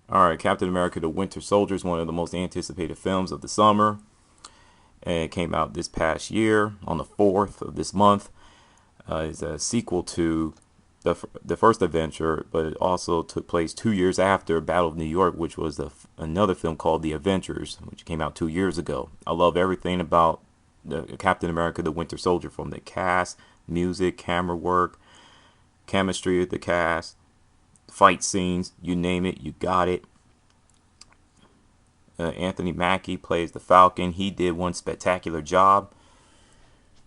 All right, Captain America: The Winter Soldier is one of the most anticipated films of the summer, and it came out this past year on the 4th of this month. It's a sequel to the first adventure, but it also took place 2 years after Battle of New York, which was another film called The Avengers, which came out 2 years ago. I love everything about the Captain America: The Winter Soldier, from the cast, music, camera work, chemistry of the cast, fight scenes, you name it, you got it. Anthony Mackie plays the Falcon. He did one spectacular job.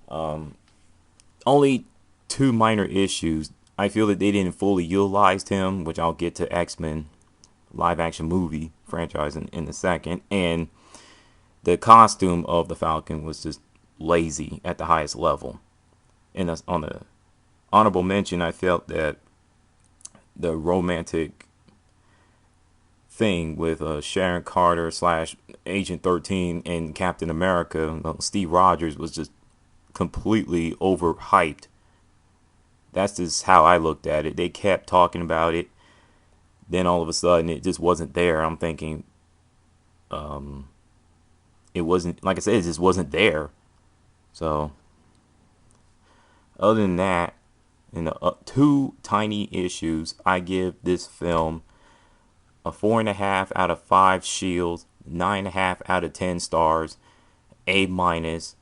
Only two minor issues. I feel that they didn't fully utilize him, which I'll get to X-Men live action movie franchise in a second. And the costume of the Falcon was just lazy at the highest level. And on the honorable mention, I felt that the romantic thing with Sharon Carter slash Agent 13 and Captain America, Steve Rogers, was just completely overhyped. That's just how I looked at it. They kept talking about it. Then all of a sudden, it just wasn't there. I'm thinking, it wasn't, like I said, it just wasn't there. So, other than that, in the two tiny issues, I give this film a 4.5 out of 5 shields, 9.5 out of 10 stars, A minus,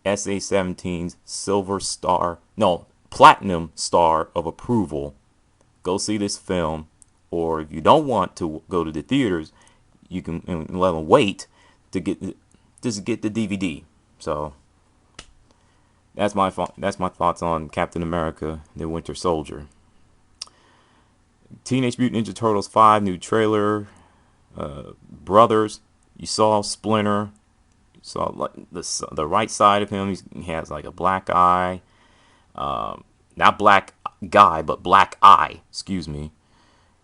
SA17's silver star, no, platinum star of approval. Go see this film, or if you don't want to go to the theaters, you can let them wait to get the DVD. So that's my thoughts on Captain America: The Winter Soldier. Teenage Mutant Ninja Turtles 5 new trailer. Brothers, you saw Splinter. You saw like the right side of him. He has like a black eye. Not black guy, but black eye. Excuse me.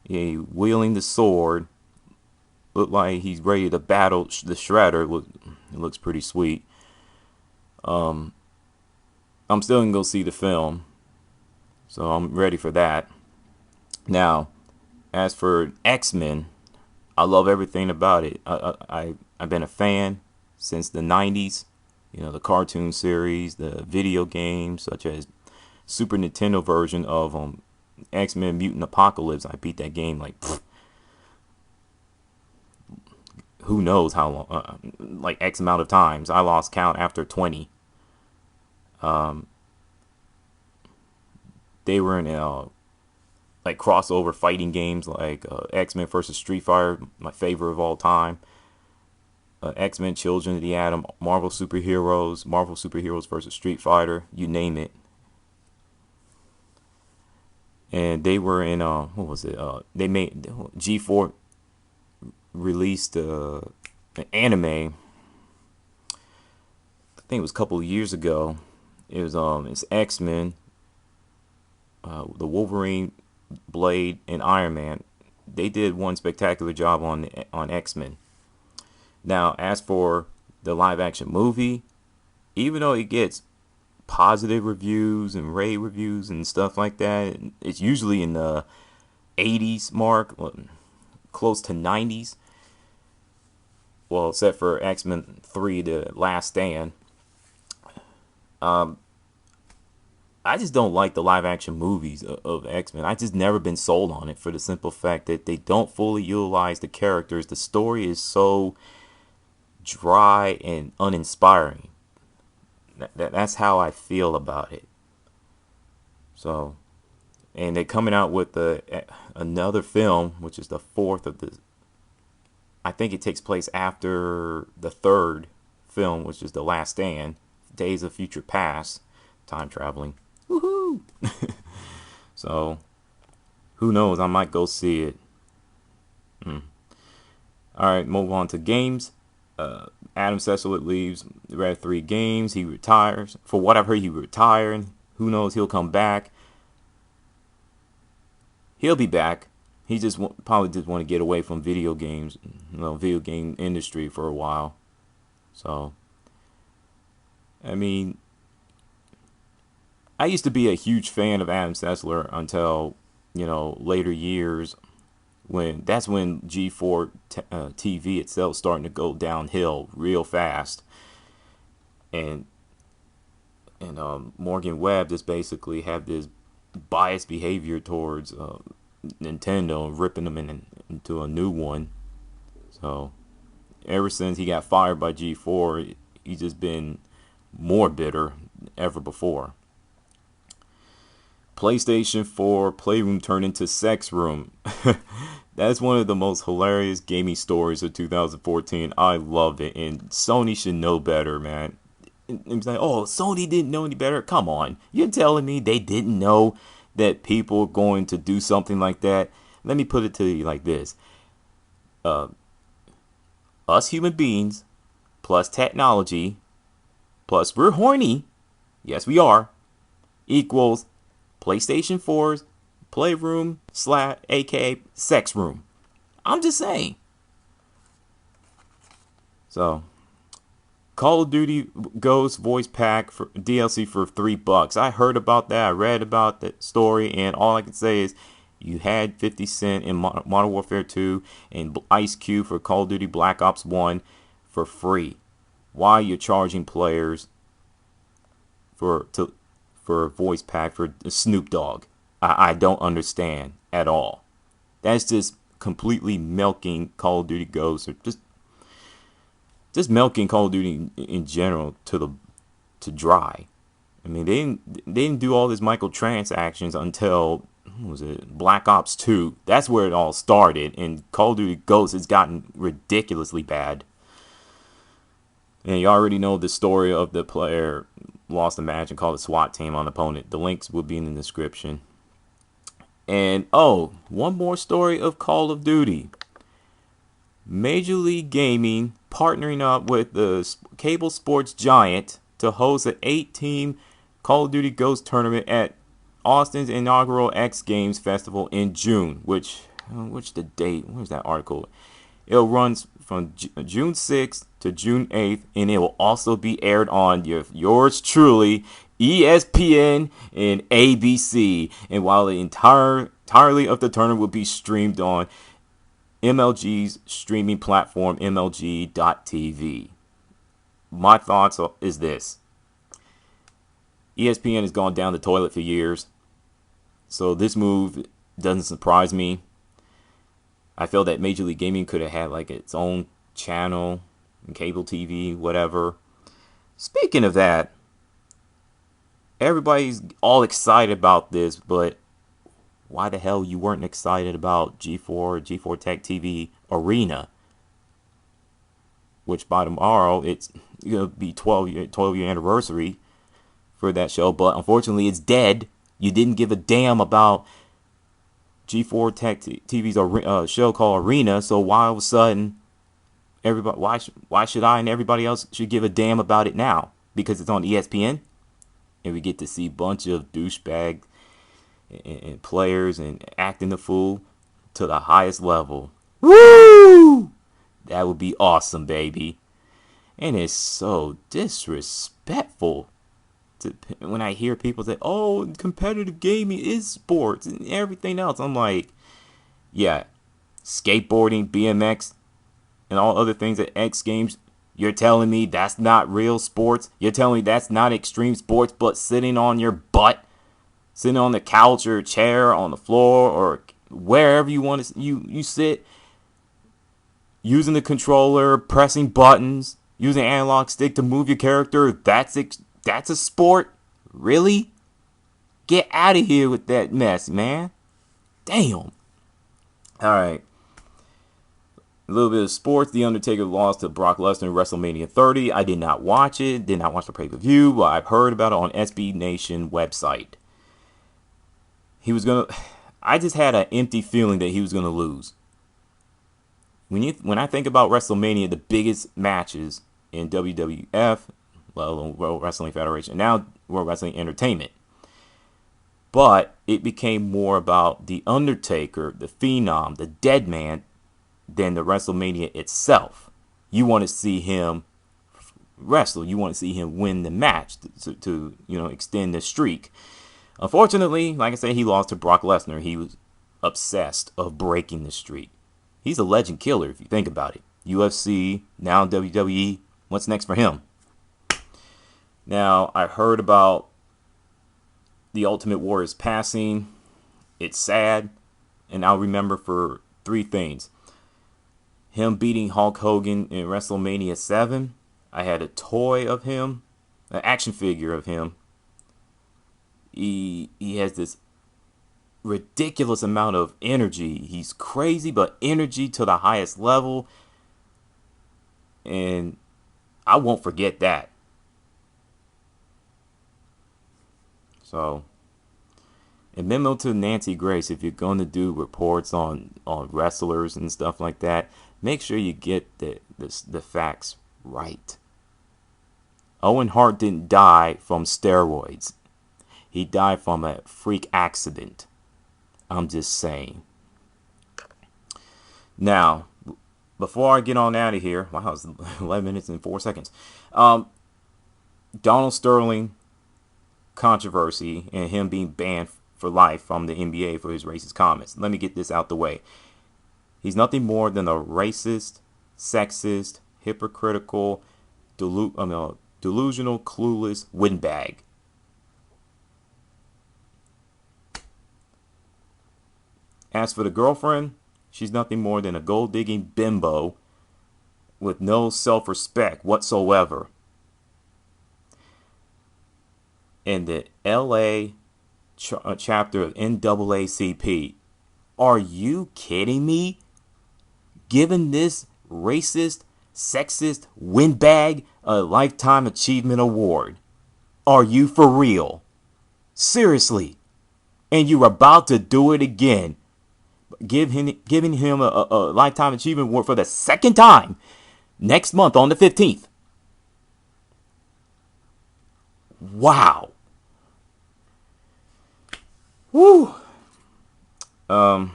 He wielding the sword. Look like he's ready to battle the Shredder. It looks pretty sweet. I'm still gonna go see the film, so I'm ready for that. Now, as for X-Men, I love everything about it. I've been a fan since the '90s. You know, the cartoon series, the video games, such as Super Nintendo version of X-Men Mutant Apocalypse. I beat that game like who knows how long, like X amount of times. I lost count after 20. They were in like crossover fighting games like X-Men versus Street Fighter, my favorite of all time. X-Men Children of the Atom, Marvel Superheroes versus Street Fighter, you name it. And they were in what was it? They made G4 released an anime. I think it was a couple of years ago. It's X-Men, the Wolverine, Blade, and Iron Man. They did one spectacular job on X-Men. Now, as for the live action movie, even though it gets positive reviews and rave reviews and stuff like that, it's usually in the 80s mark, close to 90s. Well, except for X-Men 3, The Last Stand. I just don't like the live action movies of X-Men. I just never been sold on it for the simple fact that they don't fully utilize the characters. The story is so dry and uninspiring. That's how I feel about it. So, and they're coming out with another film, which is the fourth of the. I think it takes place after the third film, which is The Last Stand, Days of Future Past, time traveling. Woohoo! So, who knows? I might go see it. Alright, move on to games. Adam Sessler leaves Red 3 Games. He retires. For what I've heard, he retired. Who knows? He'll come back. He'll be back. He just probably just want to get away from video games, video game industry for a while. So, I mean, I used to be a huge fan of Adam Sessler until, later years When G4 TV itself starting to go downhill real fast, and Morgan Webb just basically have this biased behavior towards Nintendo, ripping them into a new one. So ever since he got fired by G4, he's just been more bitter than ever before. PlayStation 4 Playroom turned into sex room. That's one of the most hilarious gaming stories of 2014. I love it, and Sony should know better, man. It's like, oh, Sony didn't know any better. Come on, you're telling me they didn't know that people are going to do something like that? Let me put it to you like this: us human beings, plus technology, plus we're horny. Yes, we are. Equals PlayStation 4's Playroom / aka sex room. I'm just saying. So, Call of Duty Ghost voice pack for DLC for $3. I heard about that. I read about that story, and all I can say is you had 50 Cent in Modern Warfare 2 and Ice Cube for Call of Duty Black Ops 1 for free. Why you're charging players for a voice pack for Snoop Dogg? I don't understand at all. That's just completely milking Call of Duty Ghosts, or just milking Call of Duty in general to dry. I mean, they didn't do all this microtransactions until, what was it, Black Ops 2. That's where it all started, and Call of Duty Ghosts has gotten ridiculously bad. And you already know the story of the player lost a match and called the SWAT team on the opponent. The links will be in the description. And one more story of Call of Duty. Major League Gaming partnering up with the cable sports giant to host an 8-team Call of Duty Ghost tournament at Austin's inaugural X Games Festival in June. Which the date? Where's that article? It'll run from June 6th to June 8th, and it will also be aired on yours truly, ESPN and ABC. And while the entirely of the tournament will be streamed on MLG's streaming platform, MLG.TV. My thoughts is this: ESPN has gone down the toilet for years, so this move doesn't surprise me. I feel that Major League Gaming could have had like its own channel, cable TV, whatever. Speaking of that, everybody's all excited about this, but why the hell you weren't excited about G4 Tech TV Arena? Which by tomorrow, it's going to be 12-year anniversary for that show, but unfortunately it's dead. You didn't give a damn about G4 Tech TV's show called Arena, so why all of a sudden why should I and everybody else should give a damn about it now? Because it's on ESPN, and we get to see a bunch of douchebag and players and acting the fool to the highest level. Woo! That would be awesome, baby. And it's so disrespectful when I hear people say, oh, competitive gaming is sports and everything else. I'm like, yeah, skateboarding, BMX, and all other things at X Games, you're telling me that's not real sports? You're telling me that's not extreme sports, but sitting on your butt, sitting on the couch or chair, on the floor, or wherever you want to you sit, using the controller, pressing buttons, using an analog stick to move your character, that's a sport? Really? Get out of here with that mess, man. Damn. Alright. A little bit of sports. The Undertaker lost to Brock Lesnar in WrestleMania 30. I did not watch it. Did not watch the pay-per-view, but I've heard about it on SB Nation website. I just had an empty feeling that he was going to lose. When I think about WrestleMania, the biggest matches in WWF, World Wrestling Federation, now World Wrestling Entertainment. But it became more about the Undertaker, the Phenom, the Dead Man, than the WrestleMania itself. You want to see him wrestle. You want to see him win the match to extend the streak. Unfortunately, like I said, he lost to Brock Lesnar. He was obsessed of breaking the streak. He's a legend killer if you think about it. UFC, now WWE. What's next for him? Now, I heard about the Ultimate Warrior's passing. It's sad, and I'll remember for 3 things. Him beating Hulk Hogan in WrestleMania 7. I had a toy of him, an action figure of him. He has this ridiculous amount of energy. He's crazy, but energy to the highest level. And I won't forget that. So, a memo to Nancy Grace, if you're going to do reports on wrestlers and stuff like that, make sure you get the facts right. Owen Hart didn't die from steroids. He died from a freak accident. I'm just saying. Now, before I get on out of here, wow, it's 11 minutes and 4 seconds. Donald Sterling controversy and him being banned for life from the NBA for his racist comments. Let me get this out the way. He's nothing more than a racist, sexist, hypocritical, delusional, clueless windbag. As for the girlfriend, she's nothing more than a gold-digging bimbo with no self-respect whatsoever. And the LA chapter of NAACP, are you kidding me? Giving this racist, sexist windbag a Lifetime Achievement Award. Are you for real? Seriously. And you're about to do it again. Giving him a Lifetime Achievement Award for the 2nd time next month on the 15th. Wow. Woo. The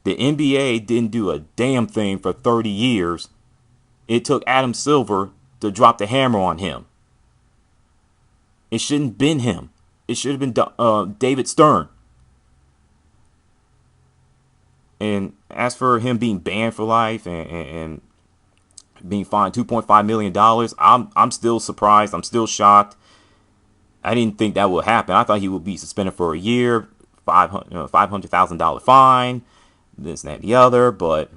NBA didn't do a damn thing for 30 years. It took Adam Silver to drop the hammer on him. It shouldn't have been him. It should have been David Stern. And as for him being banned for life and being fined $2.5 million, I'm still surprised. I'm still shocked. I didn't think that would happen. I thought he would be suspended for a year, $500,000 fine, this, that, and the other. But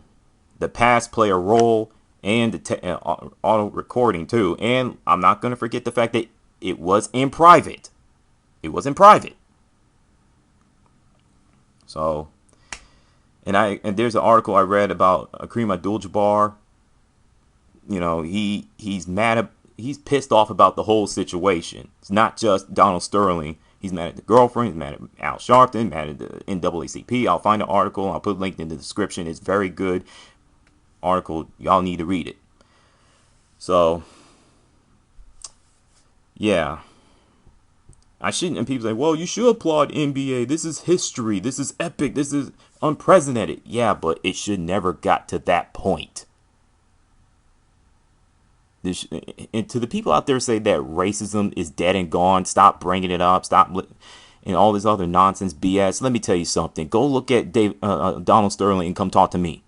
the past play a role, and the auto recording too. And I'm not going to forget the fact that it was in private. It was in private. So, and there's an article I read about Kareem Abdul-Jabbar. You know, he's pissed off about the whole situation. It's not just Donald Sterling. He's mad at the girlfriend. He's mad at Al Sharpton. Mad at the NAACP. I'll find the article. I'll put a link in the description. It's very good article. Y'all need to read it. So, yeah. I shouldn't. And people say, well, you should applaud NBA. This is history. This is epic. This is unprecedented. Yeah, but it should never got to that point. And to the people out there say that racism is dead and gone, stop bringing it up, and all this other nonsense BS. Let me tell you something. Go look at Donald Sterling and come talk to me.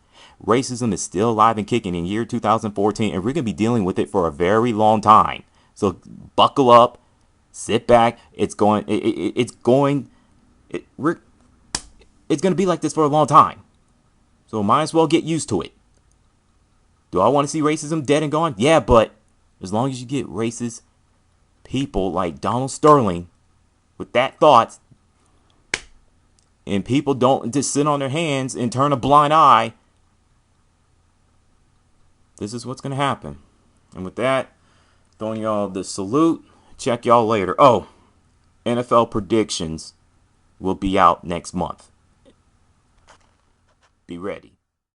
Racism is still alive and kicking in year 2014, and we're going to be dealing with it for a very long time. So buckle up, sit back. It's going to be like this for a long time. So might as well get used to it. Do I want to see racism dead and gone? Yeah, but as long as you get racist people like Donald Sterling with that thought, and people don't just sit on their hands and turn a blind eye, this is what's going to happen. And with that, throwing y'all the salute. Check y'all later. Oh, NFL predictions will be out next month. Be ready.